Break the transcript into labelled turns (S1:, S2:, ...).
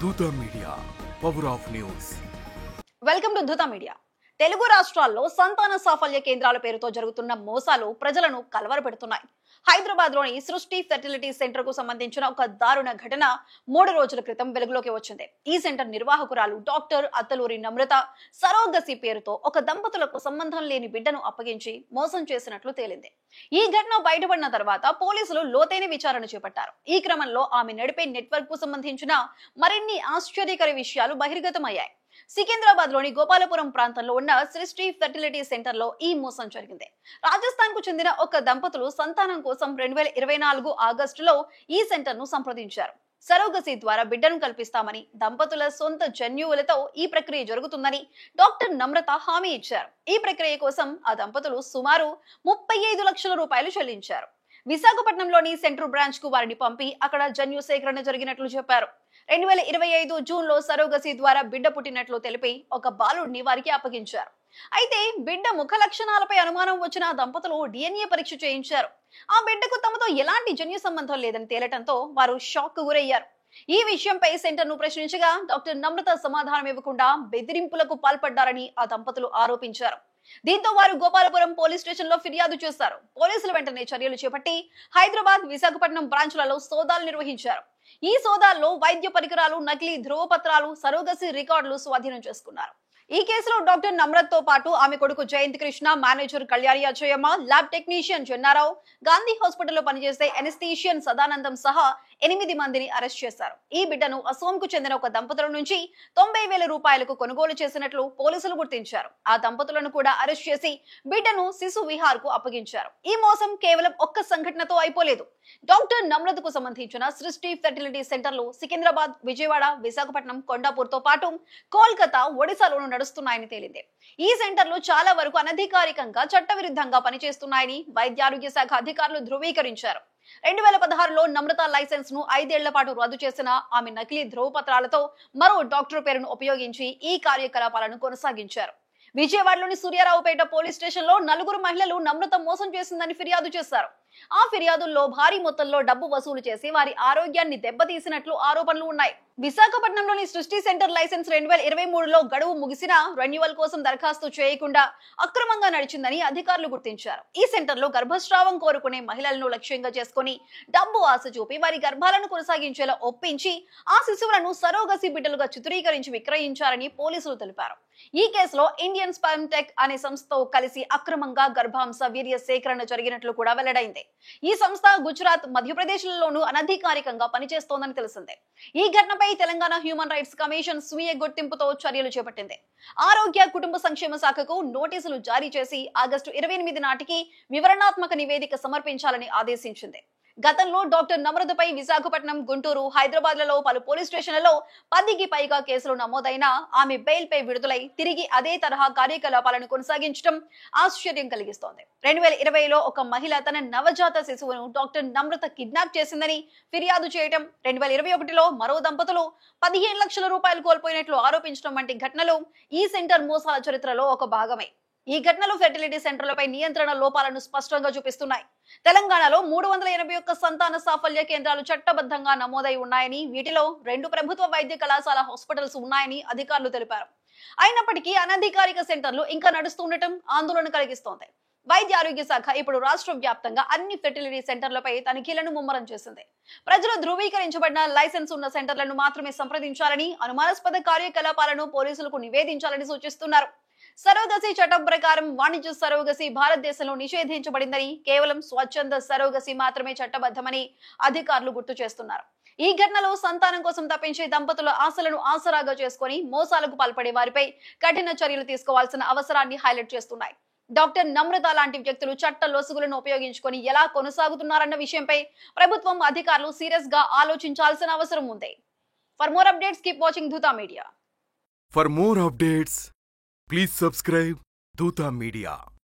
S1: దూత media, power of news.
S2: Welcome to దూత media. Telugu రాష్ట్రాల్లో సంతాన సాఫల్య కేంద్రాల పేరుతో జరుగుతున్న మోసాలు ప్రజలను కలవరపెడుతున్నాయి. హైదరాబాద్ లోని సృష్టి ఫెర్టిలిటీ సెంటర్ కు సంబంధించిన ఒక దారుణ ఘటన 3 రోజుల క్రితం వెలుగులోకి వచ్చింది. ఈ సెంటర్ నిర్వాహకురాలు డాక్టర్ అత్తలూరి నమ్రత సరోగసి పేరుతో ఒక దంపతులకు సంబంధం లేని బిడ్డను అప్పగించి మోసం చేసినట్లు తేలింది. ఈ ఘటన బయటపడిన తర్వాత పోలీసులు లోతైన విచారణ చేపట్టారు. ఈ క్రమంలో ఆమె నడిపే నెట్వర్క్ కు సంబంధించిన మరిన్ని ఆశ్చర్యకర విషయాలు బహిర్గతమయ్యాయి. సికింద్రాబాద్ లోని గోపాలపురం ప్రాంతంలో ఉన్న సృష్టి ఫెర్టిలిటీ సెంటర్ లో ఈ మోసం జరిగింది. రాజస్థాన్ కు చెందిన ఒక దంపతులు సంతానం కోసం 2024 ఆగస్టులో ఈ సెంటర్ ను సంప్రదించారు. సరోగసి ద్వారా బిడ్డను కల్పిస్తామని, దంపతుల సొంత జన్యువులతో ఈ ప్రక్రియ జరుగుతుందని డాక్టర్ నమ్రత హామీ ఇచ్చారు. ఈ ప్రక్రియ కోసం ఆ దంపతులు సుమారు 35 లక్షల రూపాయలు చెల్లించారు. విశాఖపట్నంలోని సెంట్రల్ బ్రాంచ్ కు వారిని పంపి అక్కడ జన్యు సేకరణ జరిగినట్లు చెప్పారు. 2025 జూన్ లో సరోగసి ద్వారా బిడ్డ పుట్టినట్లు తెలిపి ఒక బాలుడిని వారికి అప్పగించారు. అయితే బిడ్డ ముఖ లక్షణాలపై అనుమానం వచ్చిన దంపతులు DNA పరీక్ష చేయించారు. ఆ బిడ్డకు తమతో ఎలాంటి జన్యు సంబంధం లేదని తేలటంతో వారు షాక్ కు గురయ్యారు. ఈ విషయంపై సెంటర్ ను ప్రశ్నించగా డాక్టర్ నమ్రత సమాధానం ఇవ్వకుండా బెదిరింపులకు పాల్పడ్డారని ఆ దంపతులు ఆరోపించారు. దీంతో వారు గోపాలపురం పోలీస్ స్టేషన్ లో ఫిర్యాదు చేశారు. పోలీసులు వెంటనే చర్యలు చేపట్టి హైదరాబాద్, విశాఖపట్నం బ్రాంచ్లలో సోదాలు నిర్వహించారు. ఈ సోదాల్లో వైద్య పరికరాలు, నకిలీ ధ్రువపత్రాలు, సరోగసి రికార్డులు స్వాధీనం చేసుకున్నారు. ఈ కేసులో డాక్టర్ నమ్రత్ పాటు ఆమె కొడుకు Jayant Krishna, manager Kalyani Ajayamma, lab technician Jannarao, Gandhi హాస్పిటల్లో పనిచేసే ఎనస్థీషియన్ సదానందం సహా 8 మందిని అరెస్ట్ చేశారు. ఈ బిడ్డను అసోంకు చెందిన ఒక దంపతుల నుంచి 90,000 రూపాయలకు కొనుగోలు చేసినట్లు పోలీసులు గుర్తించారు. ఆ దంపతులను కూడా అరెస్ట్ చేసి బిడ్డను శిశు విహార్ కు అప్పగించారు. ఈ మోసం కేవలం ఒక్క సంఘటనతో అయిపోలేదు. డాక్టర్ నమ్రతకు సంబంధించిన సృష్టి ఫెర్టిలిటీ సెంటర్లు సికింద్రాబాద్, విజయవాడ, విశాఖపట్నం, కొండాపూర్ తో పాటు కోల్కతా, ఒడిశాలోను నడుస్తున్నాయని తేలింది. ఈ సెంటర్లు చాలా వరకు అనధికారికంగా, చట్టవిరుద్ధంగా పనిచేస్తున్నాయని వైద్యారోగ్య శాఖ అధికారులు ధృవీకరించారు. 2016లో నమ్రత లైసెన్స్ ను 5 ఏళ్ల పాటు రద్దు చేసిన ఆమె నకిలీ ధ్రువపత్రాలతో మరో డాక్టర్ పేరును ఉపయోగించి ఈ కార్యకలాపాలను కొనసాగించారు. విజయవాడలోని సూర్యారావుపేట పోలీస్ స్టేషన్ లో 4 మహిళలు నమ్రత మోసం చేసిందని ఫిర్యాదు చేశారు. ఆ ఫిర్యాదుల్లో భారీ మొత్తంలో డబ్బు వసూలు చేసి వారి ఆరోగ్యాన్ని దెబ్బతీసినట్లు ఆరోపణలు ఉన్నాయి. విశాఖపట్నంలోని సృష్టి సెంటర్ లైసెన్స్ 2023లో గడువు ముగిసినా రెన్యువల్ కోసం దరఖాస్తు చేయకుండా అక్రమంగా నడిచిందని అధికారులు గుర్తించారు. ఈ సెంటర్ లో గర్భస్రావం కోరుకునే మహిళలను లక్ష్యంగా చేసుకుని డబ్బు ఆశ చూపి వారి గర్భాలను కొనసాగించేలా ఒప్పించి ఆ శిశువులను సరోగసి బిడ్డలుగా చిత్రీకరించి విక్రయించారని పోలీసులు తెలిపారు. ఈ కేసులో ఇండియన్ స్పర్మ్ టెక్ అనే సంస్థతో కలిసి అక్రమంగా గర్భాంశ వీర్య సేకరణ జరిగినట్లు కూడా వెల్లడైంది. ఈ సంస్థ గుజరాత్, మధ్యప్రదేశ్లలోనూ అనధికారికంగా పనిచేస్తోందని తెలిసిందే. ఈ ఘటనపై తెలంగాణ హ్యూమన్ రైట్స్ కమిషన్ స్వీయ గుర్తింపుతో చర్యలు చేపట్టింది. ఆరోగ్య కుటుంబ సంక్షేమ శాఖకు నోటీసులు జారీ చేసి ఆగస్టు 28 నాటికి వివరణాత్మక నివేదిక సమర్పించాలని ఆదేశించింది. గతంలో డాక్టర్ నమ్రతపై విశాఖపట్నం, గుంటూరు, హైదరాబాద్లలో పలు పోలీస్ స్టేషన్లలో 10కి పైగా కేసులు నమోదైనా ఆమె బెయిల్ పై విడుదలై తిరిగి అదే తరహా కార్యకలాపాలను కొనసాగించడం ఆశ్చర్యం కలిగిస్తోంది. 2020లో ఒక మహిళ తన నవజాత శిశువును డాక్టర్ నమ్రత కిడ్నాప్ చేసిందని ఫిర్యాదు చేయడం, 2021లో మరో దంపతులు 15 లక్షల రూపాయలు కోల్పోయినట్లు ఆరోపించడం వంటి ఘటనలు ఈ సెంటర్ మోసాల చరిత్రలో ఒక భాగమే. ఈ ఘటనలు ఫెర్టిలిటీ సెంటర్లపై నియంత్రణ లోపాలను స్పష్టంగా చూపిస్తున్నాయి. తెలంగాణలో 381 సంతాన సాఫల్య కేంద్రాలు చట్టబద్ధంగా నమోదై ఉన్నాయని, వీటిలో 2 ప్రభుత్వ వైద్య కళాశాల హాస్పిటల్స్ ఉన్నాయని అధికారులు తెలిపారు. అయినప్పటికీ అనధికారిక సెంటర్లు ఇంకా నడుస్తుండటం ఆందోళన కలిగిస్తోంది. వైద్య ఆరోగ్య శాఖ ఇప్పుడు రాష్ట్ర వ్యాప్తంగా అన్ని ఫెర్టిలిటీ సెంటర్లపై తనిఖీలను ముమ్మరం చేసింది. ప్రజలు ధృవీకరించబడిన లైసెన్స్ ఉన్న సెంటర్లను మాత్రమే సంప్రదించాలని, అనుమానాస్పద కార్యకలాపాలను పోలీసులకు నివేదించాలని సూచిస్తున్నారు. సరోగసి చట్టం ప్రకారం వాణిజ్య సరోగసి భారతదేశంలో నిషేధించబడిందని, కేవలం స్వచ్ఛంద సరోగసి మాత్రమే చట్టబద్ధమని అధికారులు గుర్తు చేస్తున్నారు. ఈ ఘటనలో సంతానం కోసం తప్పించే దంపతుల ఆశలను ఆసరాగా చేసుకుని మోసాలకు పాల్పడే వారిపై కఠిన చర్యలు తీసుకోవాల్సిన అవసరాన్ని హైలైట్ చేస్తున్నాయి. డాక్టర్ నమ్రత లాంటి వ్యక్తులు చట్ట లొసుగులను ఉపయోగించుకొని ఎలా కొనసాగుతున్నారన్న విషయంపై ప్రభుత్వం, అధికారులు సీరియస్ గా ఆలోచించాల్సిన అవసరం ఉంది. For more updates keep watching దూత media.
S1: For more updates, please subscribe Dutha Media.